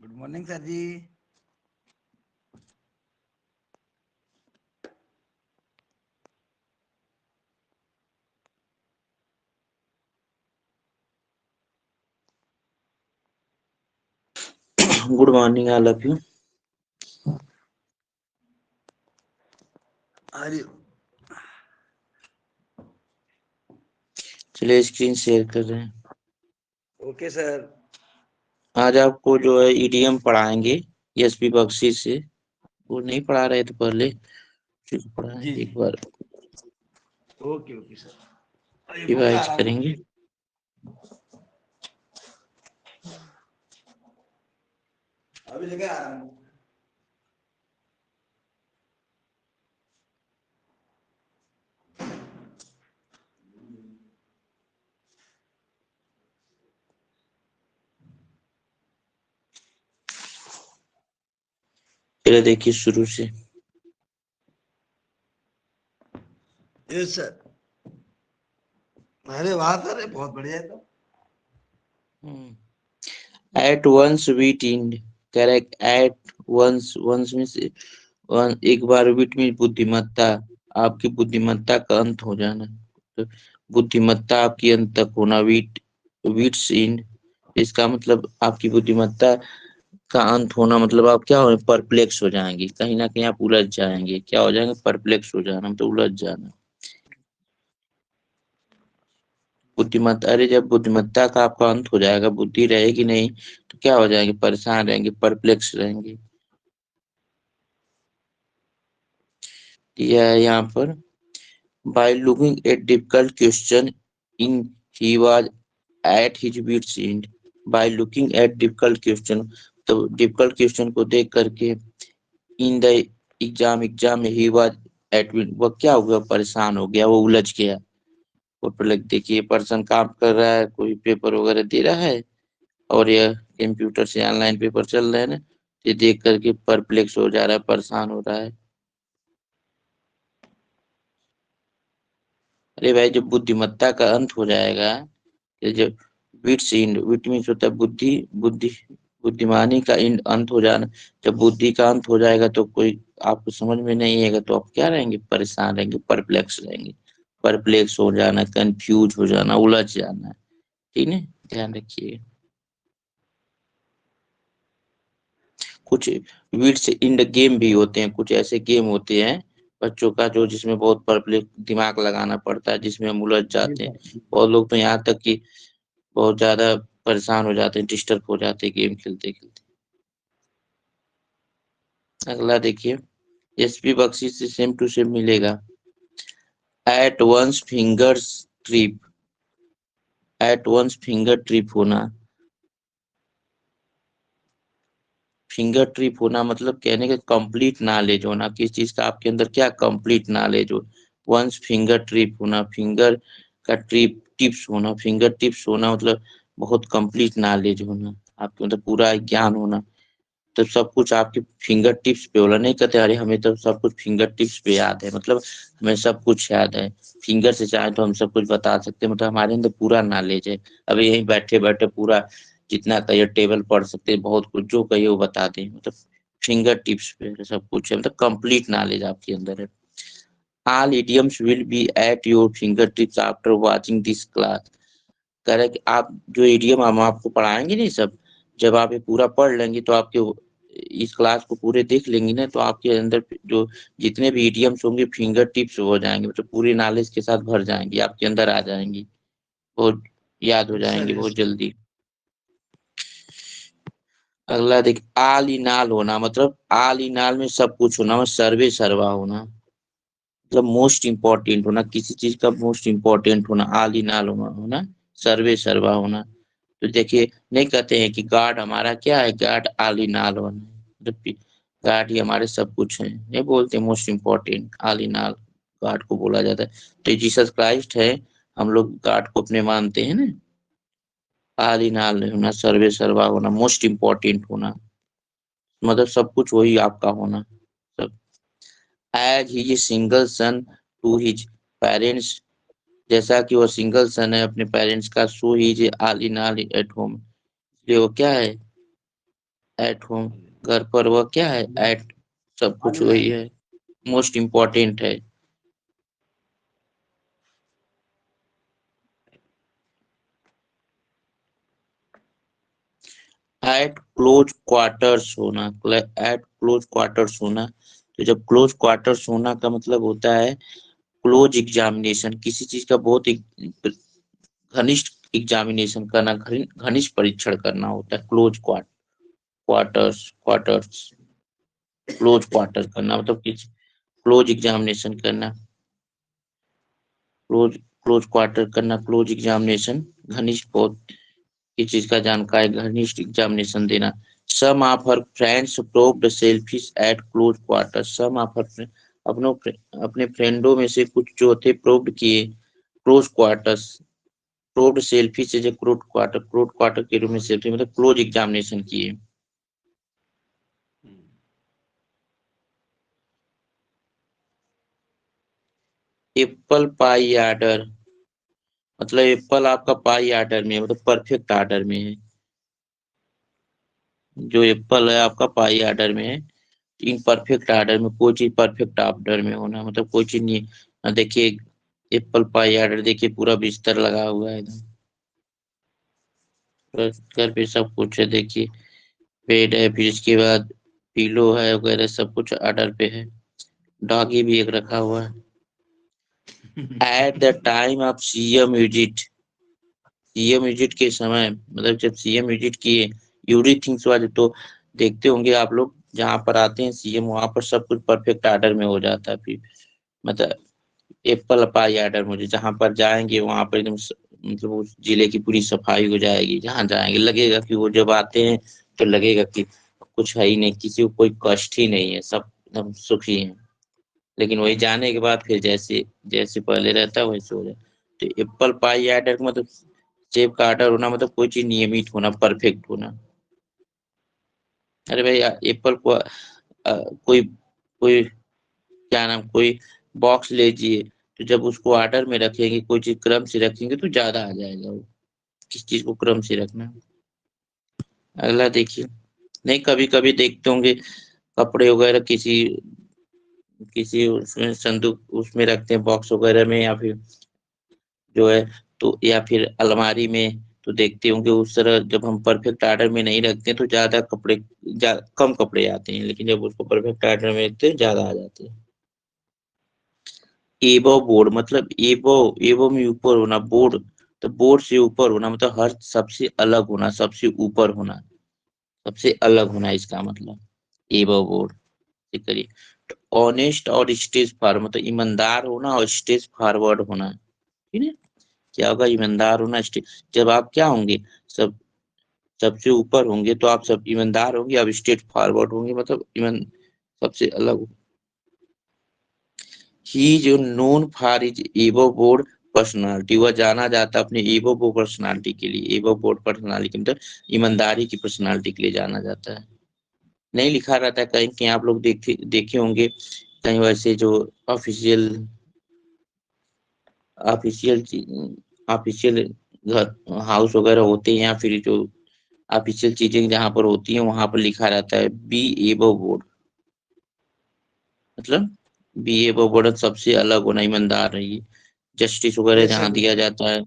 Good morning sir ji. Good morning, all of you. अरे चलिए screen share कर रहे हैं। Okay sir. आज आपको जो है ईडीएम पढ़ाएंगे एसपी बख्शी से। वो नहीं पढ़ा रहे थे पहले, पढ़ाएंगे जी एक बार। Okay okay sir. ये बुक ला रिवाइज रहा हूँ। करेंगे। अभी लेके आ रहा हूँ। चलिए देखिए शुरू से। Yes sir. अरे वाह सर, ये बहुत बढ़िया है। तो at once beat in correct. At once once में से एक बार बीट में बुद्धिमत्ता, आपकी बुद्धिमत्ता का अंत हो जाना। तो बुद्धिमत्ता आपकी अंत तक होना। बीट बीट्स इन, इसका मतलब आपकी बुद्धिमत्ता का अंत होना मतलब आप क्या हो, परप्लेक्स हो जाएंगे, कहीं ना कहीं आप उलझ जाएंगे। क्या हो जाएंगे? परप्लेक्स हो जाना मतलब उलझ जाना। बुद्धिमत्ता, अरे जब बुद्धिमत्ता का आपका अंत हो जाएगा, बुद्धि रहेगी नहीं, तो क्या हो जाएंगे? परेशान रहेंगे, परप्लेक्स रहेंगे। यह है यहाँ पर, by looking at difficult question in he was at his wits end. By looking at difficult question, तो डिफिकल्ट क्वेश्चन को देख करके, इन द एग्जाम में ही वाज एट, वो क्या हो गया? परेशान हो गया, वो उलझ गया। फोटो लग देखिए, पर्सन काम कर रहा है, कोई पेपर वगैरह दे रहा है, और यह कंप्यूटर से ऑनलाइन पेपर चल रहे हैं ना, ये देख करके परप्लेक्स हो जा रहा है, परेशान हो रहा है। अरे भाई, जब बुद्धिमत्ता का अंत हो जाएगा, ये जब विट्स एंड, विट मीन्स होता है बुद्धि, बुद्धि बुद्धिमानी का एंड, अंत हो जाना। जब बुद्धि का अंत हो जाएगा तो कोई आपको समझ में नहीं आएगा, तो आप क्या रहेंगे? परेशान रहेंगे, परप्लेक्स रहेंगे। परप्लेक्स हो जाना, कंफ्यूज हो जाना, उलझ जाना। ठीक है, ध्यान रखिए। कुछ विट्स इन द गेम भी होते हैं, कुछ ऐसे गेम होते हैं बच्चों का जो, जिसमें बहुत परप्लेक्स दिमाग लगाना पड़ता है, जिसमें हम उलझ जाते हैं। और लोग तो यहाँ तक कि बहुत ज्यादा परेशान हो जाते हैं, डिस्टर्ब हो जाते हैं गेम खेलते खेलते। अगला देखिए, एसपी बख्शी से सेम टू सेम मिलेगा। At once fingers trip, at once finger trip होना। फिंगर ट्रिप होना मतलब कहने का कंप्लीट नॉलेज होना, किस चीज का आपके अंदर क्या कंप्लीट नॉलेज हो। वंस फिंगर ट्रिप होना, फिंगर का ट्रिप टिप्स होना, फिंगर टिप्स होना मतलब बहुत कंप्लीट नॉलेज होना, आपके अंदर पूरा ज्ञान होना। तो सब कुछ आपके फिंगर टिप्स पे होला। नहीं कहते अरे हमें तो सब कुछ फिंगर टिप्स पे याद है, मतलब हमें सब कुछ याद है। फिंगर से चाहे तो हम सब कुछ बता सकते हैं, मतलब हमारे अंदर पूरा नॉलेज है। अभी यहीं बैठे बैठे पूरा जितना कहिए टेबल पढ़ सकते हैं, बहुत कुछ जो कहिए वो बता दें, मतलब फिंगर टिप्स पे सब कुछ है, मतलब कंप्लीट नॉलेज आपके अंदर है। All idioms will be at your fingertips after watching this class। कह रहा है कि आप जो इडियम हम आपको पढ़ाएंगे नहीं सब, जब आप ये पूरा पढ़ लेंगे तो आपके इस क्लास को पूरे देख लेंगे ना, तो आपके अंदर जो जितने भी इडियम्स होंगे फिंगर टिप्स हो जाएंगे, मतलब पूरी नॉलेज के साथ भर जाएंगी, आपके अंदर आ जाएंगी, बहुत याद हो सर जाएंगे बहुत यस। जल्दी। अगला देख, आल इन ऑल होना मतलब, आल इन ऑल में सब कुछ होना, मतलब सर्वे सर्वा होना, मतलब मोस्ट इम्पोर्टेंट होना, किसी चीज का मोस्ट इम्पोर्टेंट होना। आल इन ऑल होना, सर्वे सर्वा होना। तो देखिए, नहीं कहते हैं कि गॉड हमारा क्या है? गॉड ऑल इन ऑल होना है, मतलब गॉड ही हमारे सब कुछ है। नहीं बोलते most important, all in all God को बोला जाता है। तो जीसस क्राइस्ट है, हम लोग गॉड को अपने मानते हैं ना। ऑल इन ऑल होना, सर्वे सर्वा होना, मोस्ट इम्पोर्टेंट होना, मतलब सब कुछ वही आपका होना सब। As he single son to his parents, जैसा कि वो सिंगल सन है अपने पेरेंट्स का, so he is all in all at home, इसलिए वो क्या है? एट होम, घर पर वह क्या है, एट, सब कुछ वही है, मोस्ट इम्पोर्टेंट है। एट क्लोज क्वार्टर्स होना, एट क्लोज क्वार्टर्स होना। तो जब क्लोज क्वार्टर्स होना का मतलब होता है क्लोज एग्जामिनेशन, किसी चीज का बहुत घनिष्ठ एग्जामिनेशन करना, घनिष्ठ परीक्षण करना होता है। Close quarters, quarters, close quarter करना मतलब किसी क्लोज एग्जामिनेशन करना, क्लोज क्लोज क्वार्टर करना, क्लोज एग्जामिनेशन, घनिष्ठ बहुत किस चीज का जानकारी, घनिष्ठ एग्जामिनेशन देना। Some of her friends proved selfish at close quarter, some of her अपनों अपने फ्रेंडों में से कुछ जो थे प्रोब्ड किए क्लोज क्वार्टर्स, प्रोब्ड सेल्फी से जो क्लोज क्वार्टर के रूप में सेल्फी मतलब क्लोज एग्जामिनेशन किए। एप्पल पाई आर्डर मतलब एप्पल आपका पाई आर्डर में है, मतलब परफेक्ट आर्डर में है। जो एप्पल है आपका पाई आर्डर में है, इन परफेक्ट आर्डर में, कोई चीज परफेक्ट आर्डर में होना मतलब कोई चीज नहीं। देखिए एप्पल पाई आर्डर, देखिए पूरा बिस्तर लगा हुआ है एकदम, घर पे सब कुछ है, देखिए बेड है, फिर इसके बाद पिलो है वगैरह, सब कुछ ऑर्डर पे है। डॉगी भी एक रखा हुआ है। At the time of CM visit, CM visit के समय मतलब जब सीएम विजिट किए, एवरीथिंग्स वाले तो देखते होंगे आप लोग, जहाँ पर आते हैं सीएम वहां पर सब कुछ परफेक्ट ऑर्डर में हो जाता है। फिर मतलब एप्पल पाई ऑर्डर, मुझे जहाँ पर जाएंगे वहां पर एकदम मतलब उस जिले की पूरी सफाई हो जाएगी, जहाँ जाएंगे लगेगा कि वो जब आते हैं तो लगेगा कि कुछ है ही नहीं, किसी को कोई कष्ट ही नहीं है, सब एकदम सुखी है। लेकिन वही जाने के बाद फिर जैसे जैसे पहले रहता है वैसे हो जाए। तो एप्पल पाई ऑर्डर मतलब सेब का ऑर्डर होना मतलब कोई चीज नियमित होना, परफेक्ट होना। अरे भाई एप्पल को कोई कोई क्या नाम, कोई बॉक्स लीजिए, तो जब उसको ऑर्डर में रखेंगे, कोई चीज क्रम से रखेंगे तो ज्यादा आ जाएगा वो, किस चीज को क्रम से रखना। अगला देखिए, नहीं कभी कभी देखते होंगे कपड़े वगैरह किसी किसी उसमें संदूक उसमें रखते हैं, बॉक्स वगैरह में, या फिर जो है तो, या फिर अलमारी में, तो देखते होंगे उस तरह जब हम परफेक्ट ऑर्डर में नहीं रखते तो ज्यादा कपड़े, कम कपड़े आते हैं, लेकिन जब उसको परफेक्ट ऑर्डर में रखते हैं ज्यादा आ जाते हैं। एबो बोर्ड मतलब एबो, एबो में ऊपर होना, बोर्ड तो बोर्ड से ऊपर होना मतलब हर सबसे अलग होना, सबसे ऊपर होना, सबसे अलग होना, इसका मतलब एबो बोर्ड। ठीक करिए। तो ऑनेस्ट और स्टेज फॉरवर्ड मतलब ईमानदार होना और स्टेज फॉरवर्ड होना। ठीक है, क्या होगा, ईमानदार होना स्टेज, जब आप क्या होंगे, सब सबसे ऊपर होंगे तो आप सब ईमानदार होंगे, आप स्टेट फॉरवर्ड होंगे मतलब ईमान सबसे अलग। ही जो नोन फॉर इज एबो बोर्ड पर्सनालिटी, वह जाना जाता है अपने एबो बोर्ड पर्सनालिटी के लिए, एबो बोर्ड पर्सनालिटी मतलब ईमानदारी की पर्सनालिटी के लिए जाना जाता है। नहीं लिखा रहता है कहीं कहीं, आप लोग देखे देखे होंगे कहीं वैसे जो ऑफिशियल ऑफिशियल ऑफिशियल घर हाउस वगैरह होते हैं, या फिर जो ऑफिशियल चीजें जहाँ पर होती हैं वहां पर लिखा रहता है बी एबो बोर्ड, मतलब बी एबो बोर्ड सबसे अलग होना, ईमानदार रहिए। जस्टिस वगैरह यस सर, जहाँ दिया जाता है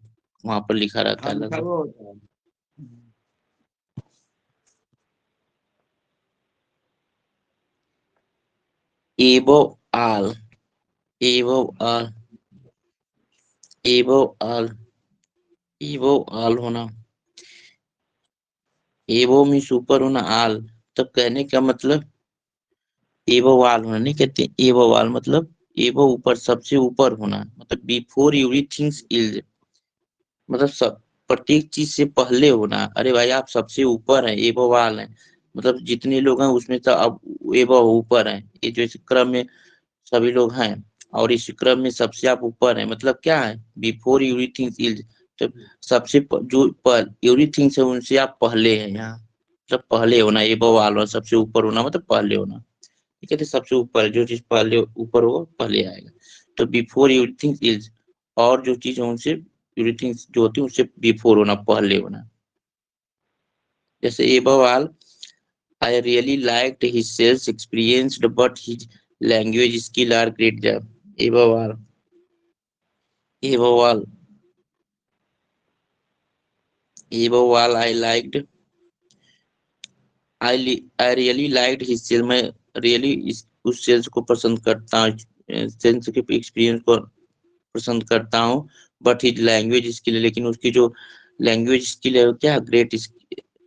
वहां पर लिखा रहता हाँ है अलग लिखा अलग। हुआ होता है। एबो आल, एबो आल, एबो आल, एबो आल होना, एबो में सुपर होना, आल तब कहने का मतलब एबो वाल होना नहीं कहते, एबो वाल मतलब एबो ऊपर, सबसे ऊपर होना, मतलब बिफोर एवरीथिंग्स इज मतलब सब प्रत्येक चीज से पहले होना। अरे भाई आप सबसे ऊपर हैं, एबो वाल हैं, मतलब जितने लोग हैं उसमें तो अब एबो ऊपर हैं, ये जो इस क्रम में सभी लोग हैं, और इस क्रम में सबसे आप ऊपर हैं मतलब क्या है, बिफोर एवरीथिंग इज, तो सबसे जो पर एवरीथिंग से उनसे आप पहले हैं यहाँ, मतलब पहले होना, एबो वाल और सबसे ऊपर होना मतलब पहले होना। ठीक है, तो सबसे ऊपर जो चीज पहले ऊपर होगा पहले आएगा। तो बिफोर एवरीथिंग इज, और जो चीज है उनसे एवरीथिंग जो होती है उससे बिफोर होना, पहले होना। जैसे above all I really liked his sales experience, but his language skill are great job. Above all, above all, above all, I really liked his sales. मैं really उस सेल्स को पसंद करता हूँ, सेल्स के एक्सपीरियंस को पसंद करता हूँ, बट हिज लैंग्वेज स्किल, लेकिन उसकी जो लैंग्वेज स्किल है वो क्या great,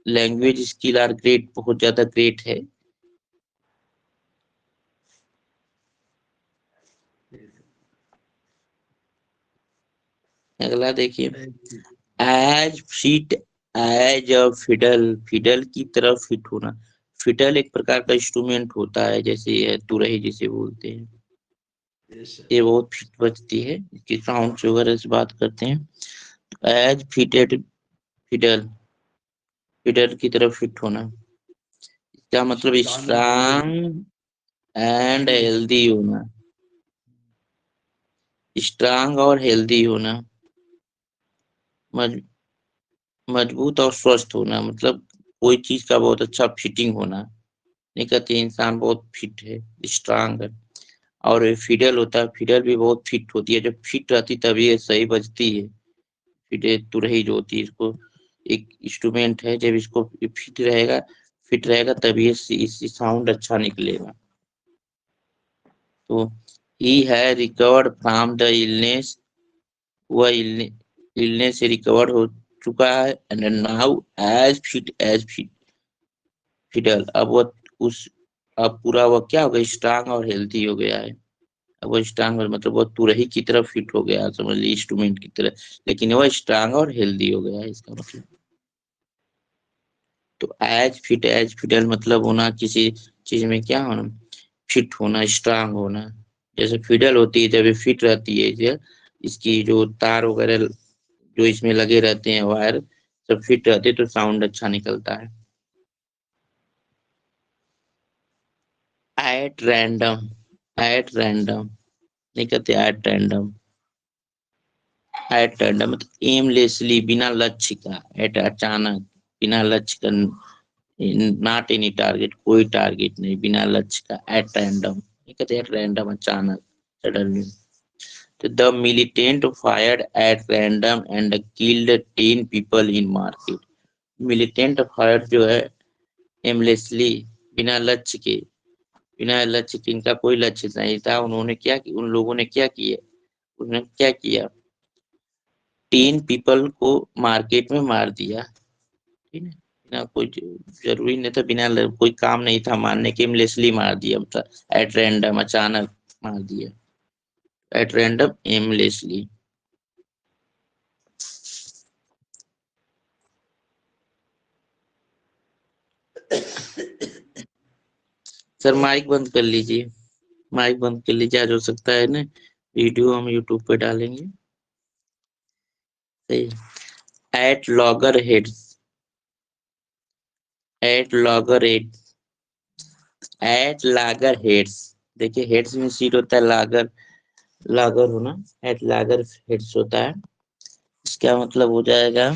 language skill are great, बहुत ज्यादा ग्रेट है। अगला देखिए, as fit as a fiddle, fiddle की तरफ फिट होना। फिडल एक प्रकार का इंस्ट्रूमेंट होता है, जैसे ये तुरही जिसे बोलते हैं, ये बहुत फिट बजती है, इसकी साउंड वगैरह से बात करते हैं। एज फिटेड, फिडल, फिडल की तरफ फिट होना, क्या मतलब स्ट्रांग एंड हेल्दी होना, स्ट्रांग और हेल्दी होना, मज, मजबूत और स्वस्थ होना, मतलब कोई चीज का बहुत अच्छा फिटिंग होना, नहीं कहते इंसान बहुत फिट है, स्ट्रांग है। और फिडल होता है, फिडल भी बहुत फिट होती है, जब फिट रहती तभी ये सही बजती है। फिडल तुरही जो होती है, इसको एक इंस्ट्रूमेंट है, जब इसको फिट रहेगा तभी इससे साउंड अच्छा निकलेगा। तो ही है रिकवर्ड फ्रॉम द इलनेस, वह इलनेस से रिकवर हो चुका है, and now as fit fiddle, अब वो उस अब पूरा वो क्या हो गया, स्ट्रांग और हेल्थी हो गया है। अब वो स्ट्रांग मतलब वो तुरही की तरफ फिट हो गया, समझ लीजिए इंस्ट्रूमेंट की तरह, लेकिन वो स्ट्रांग और हेल्दी हो गया है, इसका मतलब। तो एज फिडल मतलब होना, किसी चीज में क्या होना, फिट होना, स्ट्रांग होना। जैसे फिडल होती है जब ये फिट रहती है, इसकी जो तार वगैरह जो इसमें लगे रहते हैं, वायर सब फिट रहते हैं, तो साउंड अच्छा निकलता है। एट रैंडम, एट रैंडम, नहीं कहते एट रैंडम, एट रैंडम मतलब एमलेसली, बिना लक्ष्य का, एट अचानक, बिना लक्ष्य का, नॉट एनी टारगेट, कोई टारगेट नहीं, बिना लक्ष्य का, एट रैंडम, नहीं कहते एट रैंडम अचानक, सडनली। तो the militant fired at random and killed 10 people in market. Militant fire जो है एमलेसली, बिना लक्ष्य के, बिना लक्ष्य के, इनका कोई लक्ष्य नहीं था, उन्होंने क्या किया, उन लोगों ने क्या किया, उन्होंने क्या किया, 10 पीपल को मार्केट में मार दिया, ठीक है, बिना कोई जरूरी नहीं था, कोई काम नहीं था मारने के, एमलेसली मार दिया, मतलब एट रैंडम अचानक मार दिया, at random aimlessly. Sir mic बंद कर लीजिए, माइक बंद कर लीजिए, आज हो सकता है ना वीडियो हम यूट्यूब पे डालेंगे। सही, at loggerheads, at loggerhead, at loggerheads, देखिए हेड्स में सीट होता है, लागर, लागर होना, एट लागर हेड्स होता है, इसका मतलब हो जाएगा,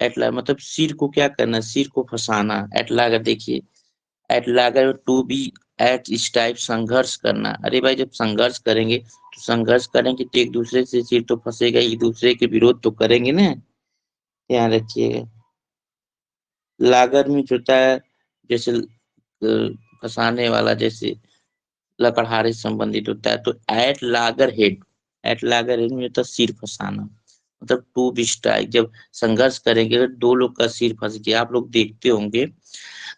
एट लागर मतलब सिर को क्या करना, सिर को फंसाना, एट लागर देखिए, at logger to be, at इस टाइप संघर्ष करना। अरे भाई जब संघर्ष करेंगे तो संघर्ष करेंगे तो एक दूसरे से सिर तो फंसेगा, एक दूसरे के विरोध तो करेंगे ना, ध्यान रखिएगा। लागर में जो होता है, जैसे फंसाने वाला, जैसे लकड़हारे से संबंधित होता है, तो एट लागर हेड में होता है सिर फंसाना, मतलब टू बी स्ट्राइक, जब संघर्ष करेंगे अगर दो लोग का सिर फंस गया, आप लोग देखते होंगे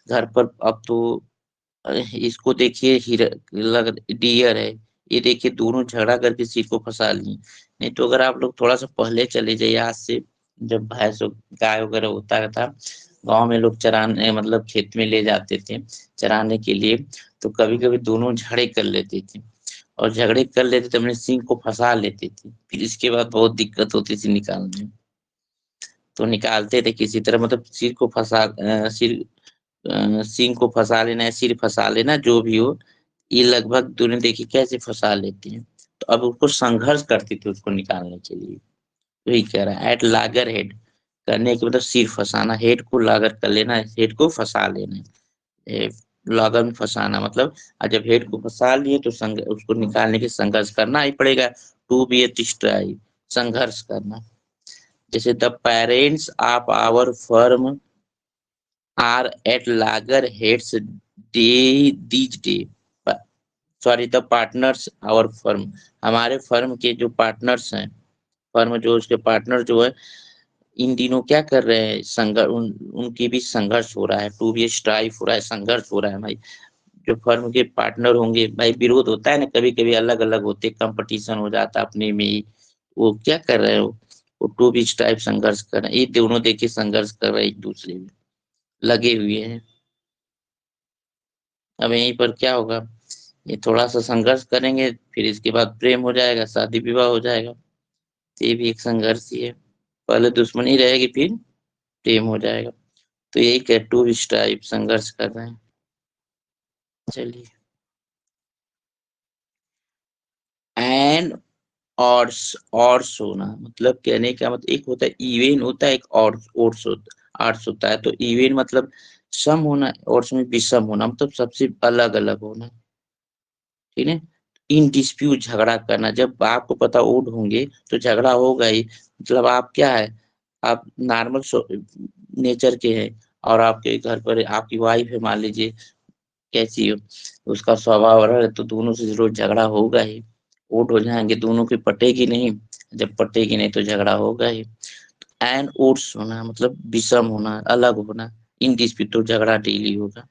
घर पर, अब तो इसको देखिए, डियर है, ये देखिए दोनों झगड़ा करके सिर को फंसा लिए। नहीं तो अगर आप लोग थोड़ा सा पहले चले जाइए, आज से जब भैंस गाय वगैरह होता था, गांव में लोग चराने मतलब खेत में ले जाते थे चराने के लिए, तो कभी कभी दोनों झगड़े कर लेते थे, और झगड़े कर लेते थे अपने सिंह को फंसा लेते थे, फिर इसके बाद बहुत दिक्कत होती थी निकालने में। तो निकालते थे किसी तरह, मतलब सिर को सिंह को फंसा लेना है, सिर फंसा लेना, जो भी हो, ये लगभग दोनों देखिए कैसे फंसा लेते हैं। तो अब उसको संघर्ष करते थे उसको निकालने के लिए, वही कह रहा है एट लागर हेड, करने के मतलब सिर फंसाना, हेड को लागत कर लेना, हेड को फंसा लेना, लागत में फंसाना मतलब। और जब हेड को फंसा लिए तो उसको निकालने के संघर्ष करना ही पड़ेगा। टू बी ए स्ट्राइव, संघर्ष करना। जैसे the parents of our firm are at loggerheads day these days, sorry the partners our firm, हमारे फर्म के जो पार्टनर्स हैं, फर्म जो उसके पार्टनर जो है इन दिनों क्या कर रहे हैं, संघर्ष उनके बीच संघर्ष हो रहा है, टू बी स्ट्राइव हो रहा है, संघर्ष हो रहा है भाई। जो फर्म के पार्टनर होंगे भाई, विरोध होता है ना, कभी कभी अलग अलग होते, कंपटीशन हो जाता है अपने में ही, वो क्या कर रहे हो, वो टू बी स्ट्राइव संघर्ष कर रहे हैं, ये दोनों देखिए संघर्ष कर रहे हैं, एक दूसरे में लगे हुए हैं। अब यहीं पर क्या होगा, ये थोड़ा सा संघर्ष करेंगे, फिर इसके बाद प्रेम हो जाएगा, शादी विवाह हो जाएगा। ये भी एक संघर्ष ही है, पहले दुश्मनी रहेगी फिर प्रेम हो जाएगा। तो यही क्या टू स्ट्राइव संघर्ष कर रहे हैं। चलिए, एंड ऑर्स होना मतलब कहने का मतलब, एक होता है इवेन होता है, एक आर्ट्स होता है। तो इवेन मतलब सम होना, ऑर्स में विषम होना मतलब सबसे अलग अलग होना, ठीक है। इन डिस्प्यूट झगड़ा करना, जब आपको पता ओड होंगे तो झगड़ा होगा ही, मतलब आप क्या है, आप नॉर्मल नेचर के हैं, और आपके घर पर आपकी वाइफ है मान लीजिए, कैसी हो, उसका स्वभाव रहा है, तो दोनों से जरूर झगड़ा होगा ही, ओट हो जाएंगे, दोनों की पटेगी नहीं, जब पटेगी नहीं तो झगड़ा होगा ही। एंड ओट्स होना मतलब विषम होना, अलग होना, इन डिस्प्यूट तो झगड़ा डेली होगा,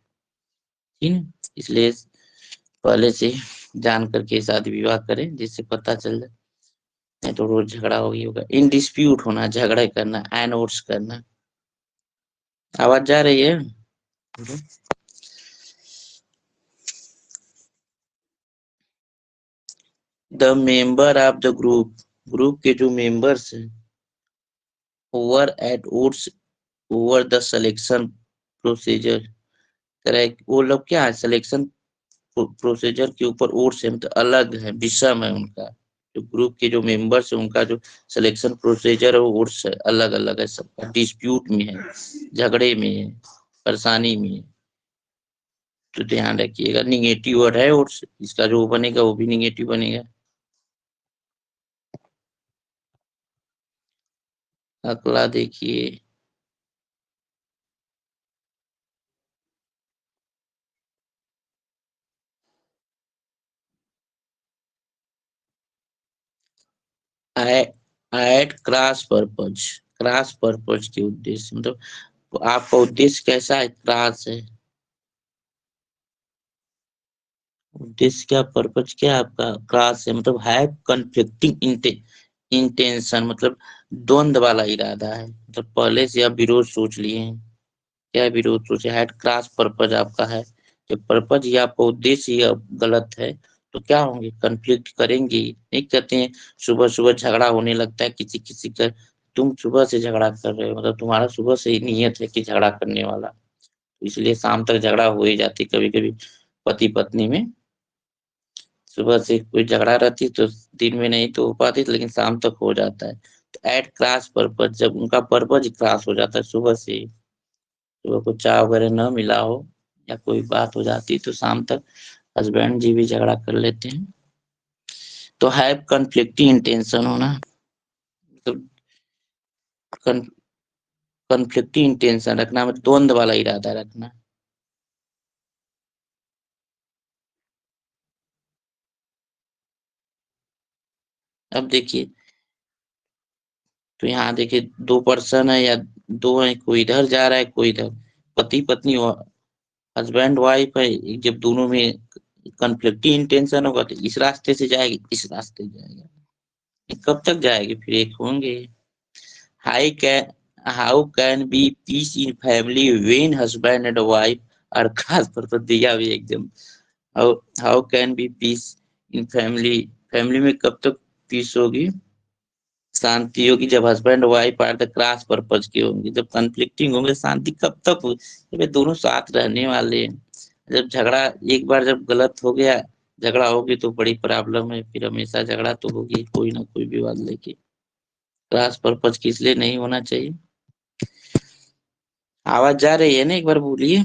ठीक है। इसलिए पहले से जान करके शादी विवाह करें, जिससे पता चल जाए, नहीं तो रोज झगड़ा हो ही होगा। इन डिस्प्यूट होना, झगड़ा करना, एंड ओट्स करना। आवाज जा रही है? The member of the group, group के जो मेंबर्स हैं, over at odds over the selection procedure, correct, वो लोग क्या है सिलेक्शन प्रोसीजर के ऊपर ओट्स है, मतलब अलग है, विषम है उनका। जो ग्रुप के जो मेंबर्स है उनका जो सिलेक्शन प्रोसीजर है वो ओट्स है, अलग अलग है, सबका डिस्प्यूट में है, झगड़े में है, परेशानी में है। तो ध्यान रखिएगा, निगेटिव वर्ड है ओट्स, इसका जो बनेगा वो भी निगेटिव बनेगा। अगला देखिए, at cross purpose, cross purpose के उद्देश्य मतलब आपका उद्देश्य कैसा है, क्रॉस है, उद्देश्य क्या, पर्पज क्या आपका, क्रॉस है मतलब है कन्फ्लिक्टिंग इंटेंशन, मतलब द्वंद वाला इरादा है, मतलब पहले से आप विरोध सोच लिए हैं, क्या विरोध सोचे, हैड क्रॉस पर्पज आपका है, जब पर्पज या आपका उद्देश्य ही गलत है तो क्या होंगे, कन्फ्लिक्ट करेंगे, नहीं कहते हैं सुबह सुबह झगड़ा होने लगता है किसी किसी का, तुम सुबह से झगड़ा कर रहे हो, मतलब तुम्हारा सुबह से ही नियत है कि झगड़ा करने वाला, तो इसलिए शाम तक झगड़ा हो ही जाती, कभी कभी पति पत्नी में सुबह से कोई झगड़ा रहती तो दिन में नहीं तो हो पाती, लेकिन शाम तक हो जाता है। तो एट क्रॉस पर्पज, जब उनका पर्पज क्रॉस हो जाता है सुबह से ही, सुबह को चाय वगैरह न मिला हो या कोई बात हो जाती तो शाम तक हस्बैंड जी भी झगड़ा कर लेते हैं। तो हैव कन्फ्लिक्टिंग इंटेंशन होना, मतलब कन्फ्लिक्टिंग इंटेंशन रखना, मतलब द्वंद वाला इरादा रखना। अब देखिए, तो यहाँ देखिए दो पर्सन है या दो है, कोई इधर जा रहा है कोई इधर, पति पत्नी हस्बैंड वाइफ है, जब दोनों में कन्फ्लिक्टिंग इंटेंशन होगा तो इस रास्ते से जाएगी, इस रास्ते से जाएगा, ये कब तक जाएगी, फिर एक होंगे। Hi can how can be peace in family when husband and wife और खास पर तो दिया भी एकदम, how how can be peace in family, family में कब तक पीस होगी, शांति होगी, जब husband wife are the cross purpose के होंगे, जब कन्फ्लिक्टिंग होंगे शांति कब तक होगी, जब ये दोनों साथ रहने वाले हैं। जब झगड़ा एक बार जब गलत हो गया, झगड़ा होगी तो बड़ी प्रॉब्लम है, फिर हमेशा झगड़ा तो होगी, कोई ना कोई विवाद लेके। क्रॉस पर्पज किस लिए नहीं होना चाहिए, आवाज जा रही है ना? एक बार बोलिए।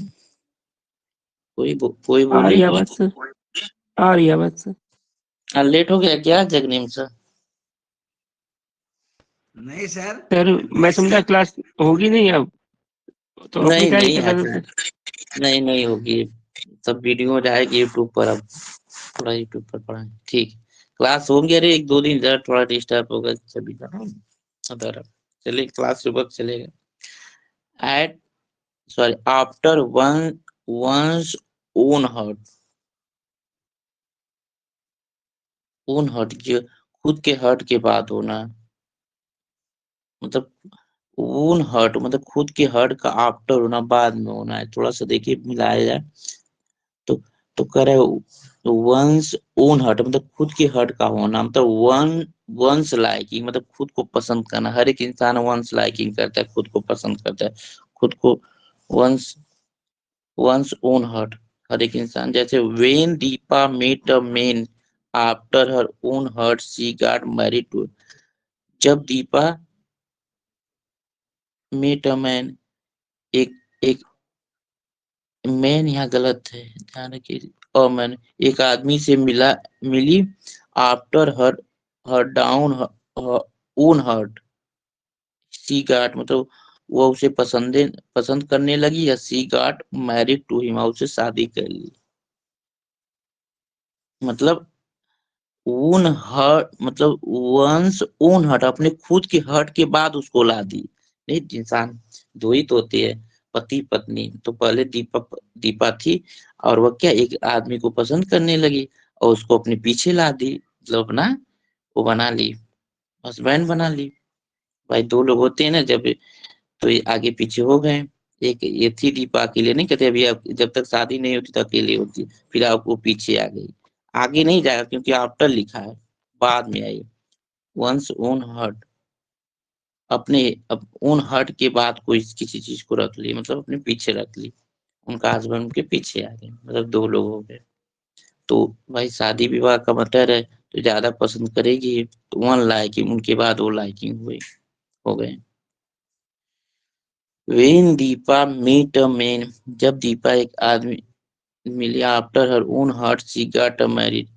कोई आ रही बोले। आवाज सर, आ रही आवाज सर। लेट हो गया क्या जगने में सर? नहीं सर। सर मैं समझा क्लास होगी नहीं अब, तो अपनी नहीं क्या ही नहीं कर आज रहे थे। नहीं होगी। सब वीडियो जाएगी यूट्यूब पर। अब थोड़ा यूट्यूब पर पढ़ाएं। ठीक। क्लास होंगे। अरे एक दो दिन जरा थोड़ा डिस्टर्ब होगा सभी का। अदर चलिए क्लास सुबह चलेगा। At sorry after one's own heart. Own heart जो खुद के हर्ट के बाद होना, मतलब ओन हर्ट मतलब खुद के हर्ट का आफ्टर होना, बाद में होना है। थोड़ा सा देखिए मिलाया जाए तो कह रहे वंस ओन हर्ट मतलब खुद के हर्ट का होना, मतलब वंस लाइकिंग मतलब खुद को पसंद करना। हर एक इंसान वंस लाइकिंग करता है, खुद को पसंद करता है। खुद को वंस वंस ओन हर्ट हर एक इंसान। जैसे when Deepa met a man after her own heart she got married to. जब दीपा मेट अ मैन, एक एक मैन यहाँ गलत है, ध्यान रखिए। और मैन एक आदमी से मिली after her her down own heart she got मतलब वो उसे पसंद करने लगी, या she got married to him उससे शादी कर ली। मतलब ओन हर्ट मतलब वंस ओन हर्ट अपने खुद के हर्ट के बाद उसको ला दी। नहीं, इंसान दो ही तो होते हैं, पति पत्नी। तो पहले दीपा थी, और वह क्या एक आदमी को पसंद करने लगी और उसको अपने पीछे ला दी, मतलब अपना वो बना ली, हस्बैंड बना ली। भाई दो लोग होते हैं ना जब, तो ये आगे पीछे हो गए। एक ये थी दीपा अकेले नहीं कहते, अभी आप जब तक शादी नहीं होती तो अकेले होती, फिर आपको पीछे आ गई। आगे नहीं जाएगा क्योंकि आफ्टर लिखा है, बाद में आई। वंस ओन हर्ट अपने ओन हर्ट के बाद कोई किसी चीज को रख ली, मतलब अपने पीछे रख ली। उनका हस्बैंड उनके पीछे आ गए, मतलब दो लोग हो गए। तो भाई शादी विवाह का मैटर है, तो ज्यादा पसंद करेगी तो वन लाइकिंग, उनके बाद वो लाइकिंग हुई, हो गए। When Deepa meet a man जब दीपा एक आदमी मिली after her own heart she got a married.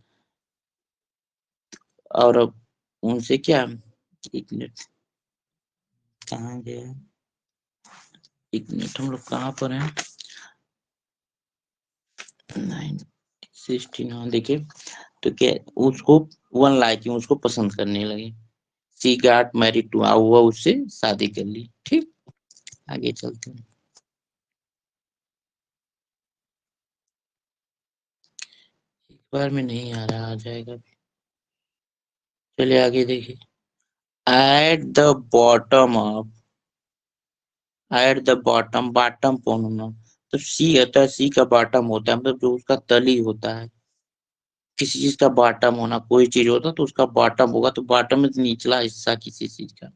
और अब उनसे क्या, एक मिनट कहाँ गया, एक मिनट हम लोग कहाँ पर हैं, 916। हाँ देखिए, तो क्या उसको वन लाइकिंग उसको पसंद करने लगी। शी गॉट मैरिड टू हुआ उससे शादी कर ली। ठीक, आगे चलते हैं। एक बार में नहीं आ रहा, आ जाएगा। चलिए आगे देखिए। Eight the bottom of eight the bottom bottom कौन होना, तो सी होता है, सी का बॉटम होता है मतलब जो उसका तली होता है। किसी चीज का बॉटम होना, कोई चीज होता तो उसका बॉटम होगा, तो बॉटम में निचला हिस्सा किसी चीज का।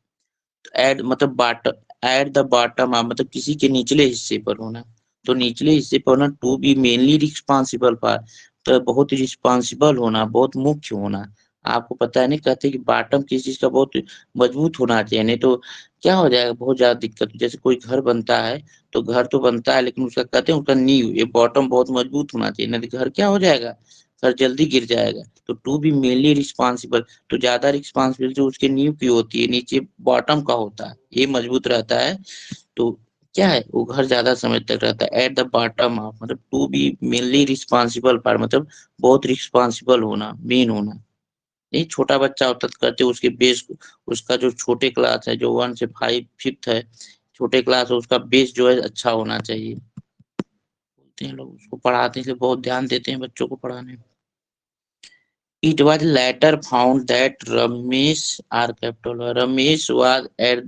एट मतलब बॉटम, एट द बॉटम मतलब किसी के निचले हिस्से पर होना। तो निचले हिस्से पर होना, to be mainly responsible for, तो बहुत रिस्पॉन्सिबल होना, बहुत मुख्य होना। आपको पता है नहीं, कहते कि बॉटम किसी चीज का बहुत मजबूत होना चाहिए, नहीं तो क्या हो जाएगा, बहुत ज्यादा दिक्कत। जैसे कोई घर बनता है, तो घर तो बनता है लेकिन उसका कहते हैं उसका नींव, ये बॉटम बहुत मजबूत होना चाहिए, नहीं तो घर क्या हो जाएगा, घर जल्दी गिर जाएगा। तो टू बी मेनली रिस्पॉन्सिबल, तो ज्यादा रिस्पॉन्सिबिलिटी उसके नींव की होती है, नीचे बॉटम का होता है, ये मजबूत रहता है। तो क्या है, वो घर ज्यादा समय तक रहता है। एट द बॉटम ऑफ मतलब to be mainly responsible for मतलब बहुत रिस्पॉन्सिबल होना, मेन होना। नहीं, छोटा बच्चा होता तो कहते उसके बेस, उसका जो छोटे क्लास है, जो 1 से 5 5th है, छोटे क्लास है, उसका बेस जो है अच्छा होना चाहिए। बोलते हैं लोग, उसको पढ़ाते हैं इसलिए बहुत ध्यान देते हैं बच्चों को पढ़ाने में। It was later found that Ramesh R capital Ramesh was at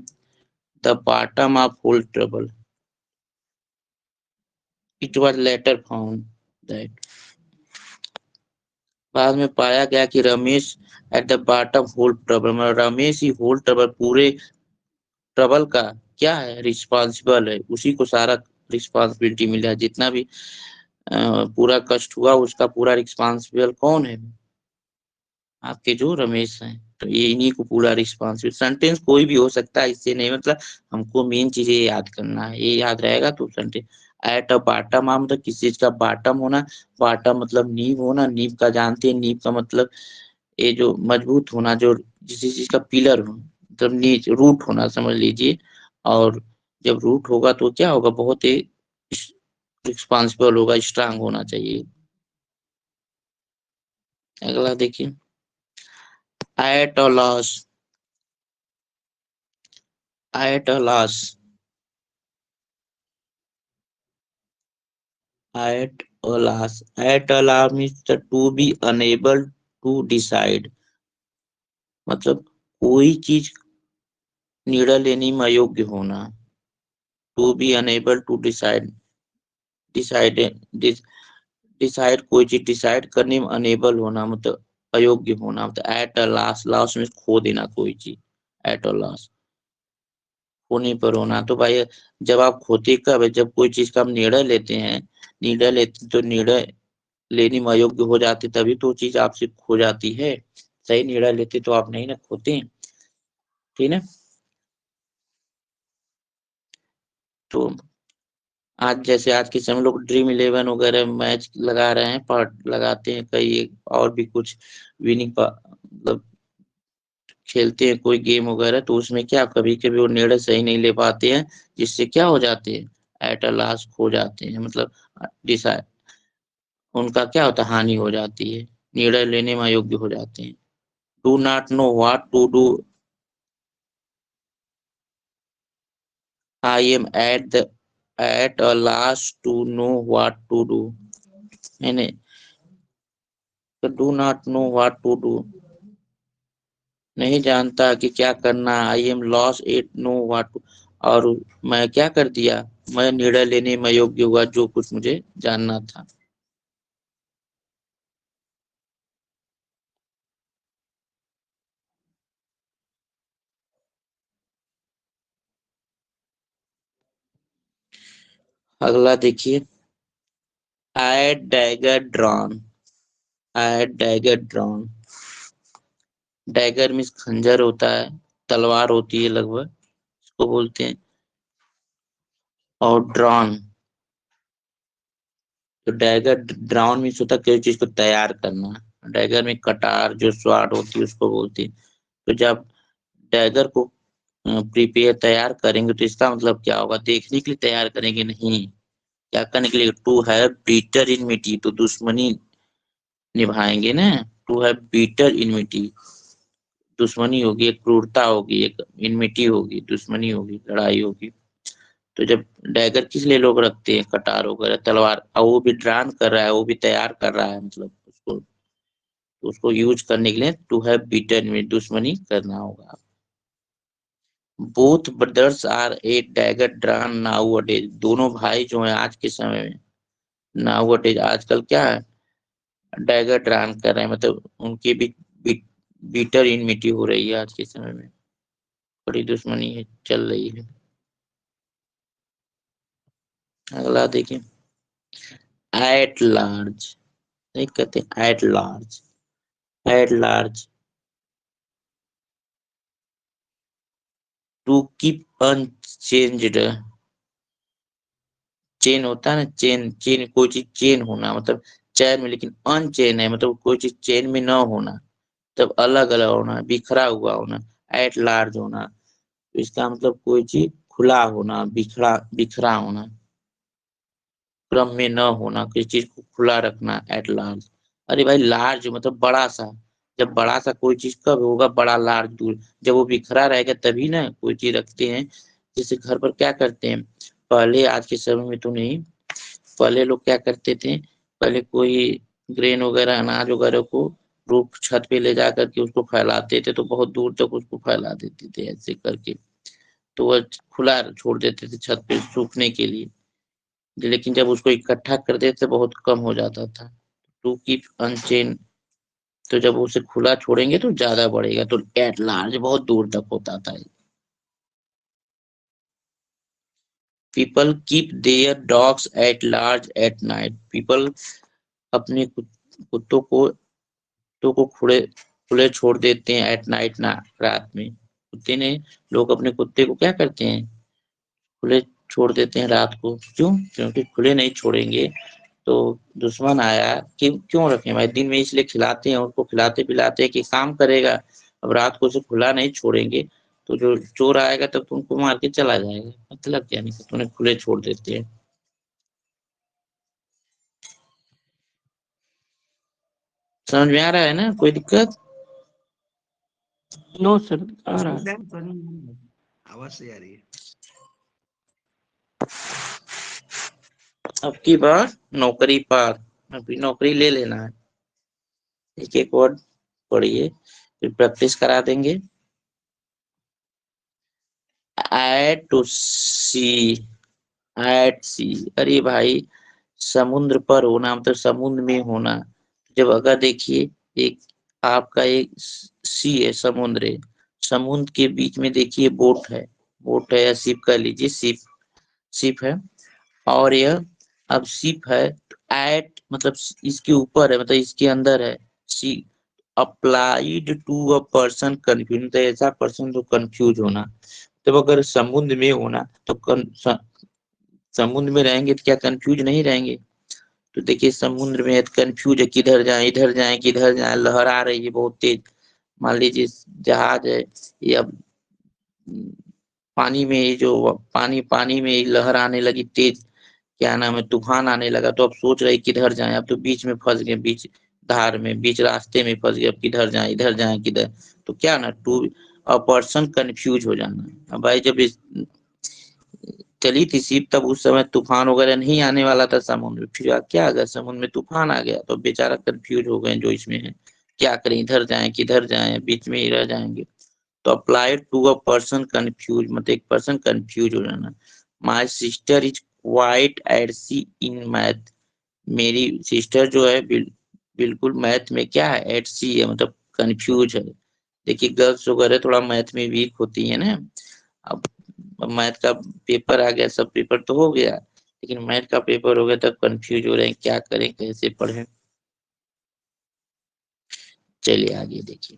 the bottom of whole trouble. It was later found that बाद में पाया गया कि Ramesh at the bottom whole trouble, मतलब रमेश ही होल ट्रबल पूरे ट्रबल का क्या है, रिस्पॉन्सिबल है। उसी को सारा रिस्पॉन्सिबिलिटी मिला, जितना भी पूरा कष्ट हुआ उसका पूरा रिस्पॉन्सिबल कौन है, आपके जो रमेश हैं, तो ये इन्हीं को पूरा रिस्पॉन्सिबिलिटी। सेंटेंस कोई भी हो सकता है, इससे नहीं मतलब हमको मेन चीज ये याद करना है, ये याद रहेगा तो सेंटेंस। एट अ बॉटम आ मतलब किसी चीज का बॉटम होना, बॉटम मतलब नींव होना, नींव का जानते हैं, नींव का मतलब ये जो मजबूत होना, जो किसी चीज का पिलर हो, मतलब नीच रूट होना समझ लीजिए। और जब रूट होगा तो क्या होगा, बहुत ही रिस्पॉन्सिबल होगा, स्ट्रांग होना चाहिए। अगला देखिए, at a loss, at a loss, at a loss, at a loss means to be unable to decide, मतलब कोई चीज निर्णय लेने में अयोग्य होना। To be unable to decide, decide, decide कोई चीज डिसाइड करने में अनेबल होना मतलब अयोग्य होना, मतलब एट अ लॉस, लॉस में खो देना कोई चीज, एट अ लॉस खोने पर होना। तो भाई जब आप खोते कब है, जब कोई चीज का हम निर्णय लेते हैं, निर्णय लेते तो निर्णय लेने में अयोग्य हो जाते तभी तो चीज आपसे खो जाती है। सही निर्णय लेते तो आप नहीं ना खोते, ठीक है। तो आज जैसे आज के समय लोग ड्रीम इलेवन वगैरह मैच लगा रहे हैं, पार्ट लगाते हैं, कई और भी कुछ विनिंग मतलब खेलते हैं कोई गेम वगैरह, तो उसमें क्या कभी कभी वो निर्णय सही नहीं ले पाते हैं, जिससे क्या हो जाते हैं, एट अ लॉस खो जाते हैं, मतलब डिसाइड उनका क्या होता है, हानि हो जाती है, निर्णय लेने में अयोग्य हो जाते हैं। Do not know what to do, I am at a loss to know what to do, मैंने तो do not know what to do, नहीं जानता कि क्या करना, I am loss at know what, और मैं क्या कर दिया, मैं निर्णय लेने में योग्य हुआ जो कुछ मुझे जानना था। अगला देखिए, आई डैगर ड्रॉन, आई डैगर ड्रॉन, डैगर मीन्स खंजर होता है, तलवार होती है लगभग, इसको बोलते हैं। और ड्रॉन, तो डैगर ड्रॉन मीन्स होता है किसी चीज को तैयार करना, डैगर में कटार जो स्वाड होती है उसको बोलते हैं। तो जब डैगर को प्रिपेयर तैयार करेंगे तो इसका मतलब क्या होगा, देखने के लिए तैयार करेंगे नहीं, क्या करने के लिए, टू हैव बीटर इनमिटी, तो दुश्मनी निभाएंगे ना, टू हैव बीटर इनमिटी, दुश्मनी होगी, एक क्रूरता होगी, एक इनमिटी होगी, दुश्मनी होगी, लड़ाई होगी। तो जब डैगर किस लिए लोग रखते हैं, कटार वगैरह तलवार, और वो भी ड्रान कर रहा है, वो भी तैयार कर रहा है, मतलब उसको, तो उसको यूज करने के लिए टू हैव बीटर में दुश्मनी करना होगा। Both brothers are a dagger drawn nowadays, दोनों भाई जो हैं आज के समय में, नाउअडेज आजकल क्या है, डैगर ड्रान कर रहे हैं, मतलब उनकी भी बीटर इनमिटी हो रही है आज के समय में, बड़ी दुश्मनी है चल रही है। अगला देखिए, एट लार्ज, नहीं कहते at large, at large, to keep unchanged, चेन होता है ना, चेन, चेन कोई चीज चेन होना मतलब चैन में, लेकिन अनचेन है मतलब कोई चीज चेन में न होना, तब अलग अलग होना, बिखरा हुआ होना, एट लार्ज होना, तो इसका मतलब कोई चीज खुला होना, बिखरा बिखरा होना, क्रम में न होना, किसी चीज को खुला रखना, एट लार्ज। अरे भाई लार्ज मतलब बड़ा सा, जब बड़ा सा कोई चीज कब होगा, बड़ा लार्ज दूर, जब वो बिखरा रहेगा तभी ना कोई चीज रखते हैं। जैसे घर पर क्या करते हैं, पहले आज के समय में तो नहीं, पहले लोग क्या करते थे, पहले कोई ग्रेन वगैरह अनाज वगैरह को रूप छत पे ले जा करके उसको फैलाते थे, तो बहुत दूर तक उसको फैला देते थे ऐसे करके, तो वह खुला छोड़ देते थे छत पे सूखने के लिए, लेकिन जब उसको इकट्ठा कर देते बहुत कम हो जाता था। टू कीप अनचेन, तो जब उसे खुला छोड़ेंगे तो ज्यादा बढ़ेगा, तो एट लार्ज बहुत दूर तक होता था। People keep their dogs eight large at night, people अपने कुत्तों को खुले खुले छोड़ देते हैं एट नाइट ना, रात में। कुत्ते ने, लोग अपने कुत्ते को क्या करते हैं, खुले छोड़ देते हैं रात को। क्यों? क्योंकि खुले नहीं छोड़ेंगे तो दुश्मन आया कि क्यों रखें भाई, दिन में इसलिए खिलाते हैं, उसको खिलाते पिलाते हैं कि काम करेगा। अब रात को उसे खुला नहीं छोड़ेंगे तो जो चोर आएगा तब तो उनको मार के चला जाएगा। मतलब क्या, नहीं तो उन्हें खुले छोड़ देते हैं। समझ में आ रहा है ना, कोई दिक्कत? नो सर, आ रहा है। टाइम तो नहीं है। आवाज से आ रही है। अब की बार नौकरी पार, अभी नौकरी ले लेना है। एक एक वर्ड पढ़िए, फिर प्रैक्टिस करा देंगे। एट टू सी, एट सी, अरे भाई समुद्र पर होना मतलब समुद्र में होना। जब अगर देखिए, एक आपका एक सी है, समुद्र है, समुद्र के बीच में देखिए बोट है, बोट है या शिप कह लीजिए, शिप, शिप है। और यह अब शिप है तो एट मतलब इसके ऊपर है, मतलब इसके अंदर है sea. Applied to a person confuse, तो ऐसा पर्सन जो कंफ्यूज होना। तब अगर समुद्र में होना तो समुद्र में रहेंगे तो क्या कंफ्यूज नहीं रहेंगे? तो देखिए समुद्र में कंफ्यूज है, किधर जाए, इधर जाए किधर जाए, लहर आ रही है बहुत तेज। मान लीजिए जहाज है या पानी में, ये जो पानी पानी में लहर आने लगी तेज, क्या नाम है, तूफान आने लगा, तो अब सोच रहे किधर जाए, अब तो बीच में फंस गए, बीच धार में, बीच रास्ते में फंस गए, अब किधर जाए, इधर जाए किधर। तो क्या ना, टू अ पर्सन कंफ्यूज हो जाना। अब भाई जब इस चली थी शिप तब उस समय तूफान वगैरह नहीं आने वाला था समुद्र में, फिर क्या आ गया, समुद्र में तूफान आ गया तो बेचारा कंफ्यूज हो गए जो इसमें है, क्या करें, इधर जाए किधर जाए, बीच में ही रह जाएंगे। तो applied to a person confuse मतलब एक पर्सन कंफ्यूज हो जाना। My sister is quite at sea in math, मेरी सिस्टर जो है बिल्कुल मैथ में क्या है, एट सी है, मतलब कंफ्यूज है। देखिए गर्ल्स वगैरह थोड़ा मैथ में वीक होती है ना। अब मैथ का पेपर आ गया, सब पेपर तो हो गया, लेकिन मैथ का पेपर हो गया तब कंफ्यूज हो रहे हैं क्या करें कैसे पढ़ें। चलिए आगे देखिए,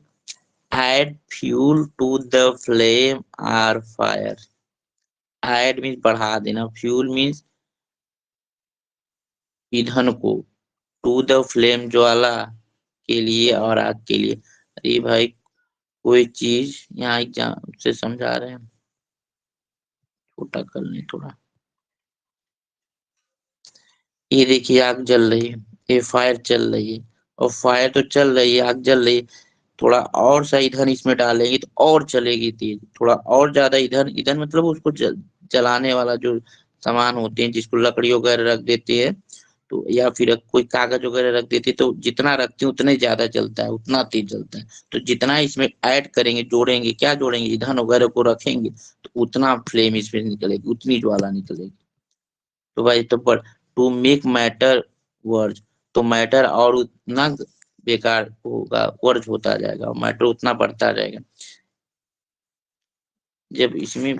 add fuel to the flame or fire. Add means बढ़ा देना, फ्यूल मीन्स ईंधन को, टू द फ्लेम ज्वाला के लिए और आग के लिए। अरे भाई कोई चीज यहाँ एग्जाम से समझा रहे हैं, छोटा कर लें थोड़ा। ये देखिए आग जल रही है, ये फायर चल रही है, और फायर तो चल रही है, आग जल रही है, थोड़ा और सा ईंधन इसमें डालेंगे तो और चलेगी तेज, थोड़ा और ज्यादा ईंधन, ईंधन मतलब उसको जलाने वाला जो सामान होते हैं जिसको लकड़ी वगैरह रख देते हैं, तो या फिर कोई कागज वगैरह रख देते हैं, तो जितना रखते हैं उतना ही ज्यादा जलता है, उतना तेज जलता है। तो जितना इसमें ऐड करेंगे, जोड़ेंगे, क्या जोड़ेंगे, ईंधन वगैरह को रखेंगे तो उतना फ्लेम इसमें निकलेगी, उतनी ज्वाला निकलेगी। तो भाई तो टू मेक मैटर वर्ज, तो मैटर और उतना बेकार होगा, वर्ज होता जाएगा और मैटर उतना बढ़ता जाएगा। जब इसमें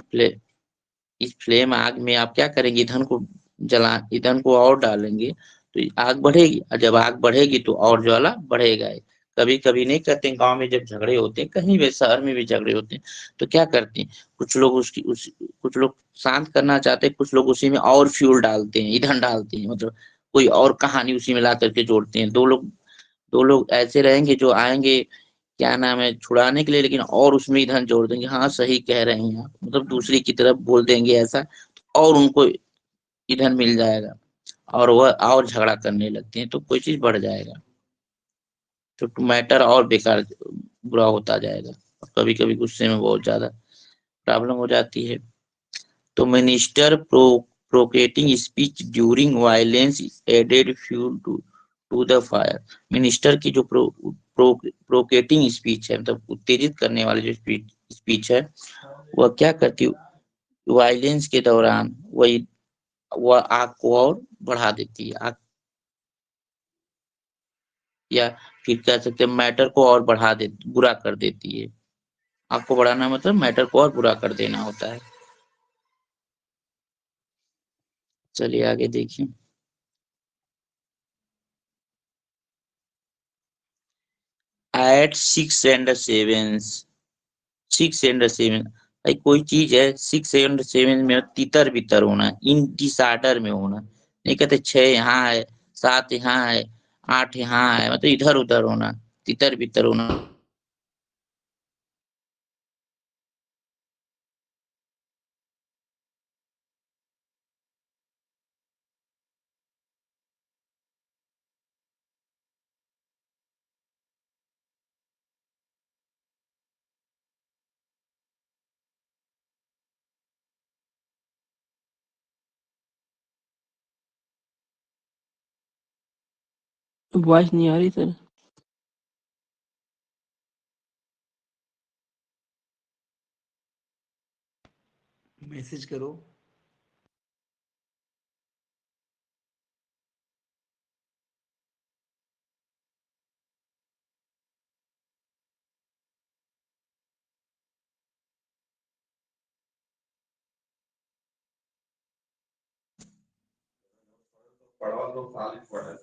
इस फ्लेम आग में आप क्या करेंगे, ईंधन को ईंधन को और डालेंगे तो आग बढ़ेगी, और जब आग बढ़ेगी तो और ज्वाला बढ़ेगा ही। कभी कभी नहीं करते हैं, गांव में जब झगड़े होते हैं, कहीं भी शहर में भी झगड़े होते हैं, तो क्या करते हैं, कुछ लोग कुछ लोग शांत करना चाहते हैं, कुछ लोग उसी में और फ्यूल डालते हैं, ईंधन डालते हैं, मतलब कोई और कहानी उसी में ला करके जोड़ते हैं। दो लोग ऐसे रहेंगे जो आएंगे, क्या नाम है, छुड़ाने के लिए, लेकिन और उसमें ईंधन जोड़ देंगे, हाँ सही कह रहे हैं आप, मतलब दूसरी की तरफ बोल देंगे ऐसा, और उनको ईंधन मिल जाएगा और वह और झगड़ा करने लगते हैं, तो कोई चीज बढ़ जाएगा, तो मैटर और बेकार बुरा होता जाएगा। कभी कभी गुस्से में बहुत ज्यादा प्रॉब्लम हो जाती है। तो minister provoking speech during violence added fuel to the fire. Minister की जो प्रोकेटिंग स्पीच है, मतलब उत्तेजित करने वाली जो स्पीच है, वह क्या करती है, वायलेंस के दौरान वही वह आग को और बढ़ा देती है, आग, या फिर कह सकते हैं मैटर को और बढ़ा दे, बुरा कर देती है। आग को बढ़ाना मतलब मैटर को और बुरा कर देना होता है। चलिए आगे देखिए, एट 6 and 7, 6 and 7। भाई कोई चीज है 6 and 7 में तितर बितर होना, इन डिसऑर्डर में होना, नहीं कहते 6 यहाँ है, 7 यहाँ है, 8 यहाँ है, मतलब इधर उधर होना, तितर बितर होना। वॉइस नहीं आ रही सर। मैसेज करो। पढ़वा तो साल पढ़ा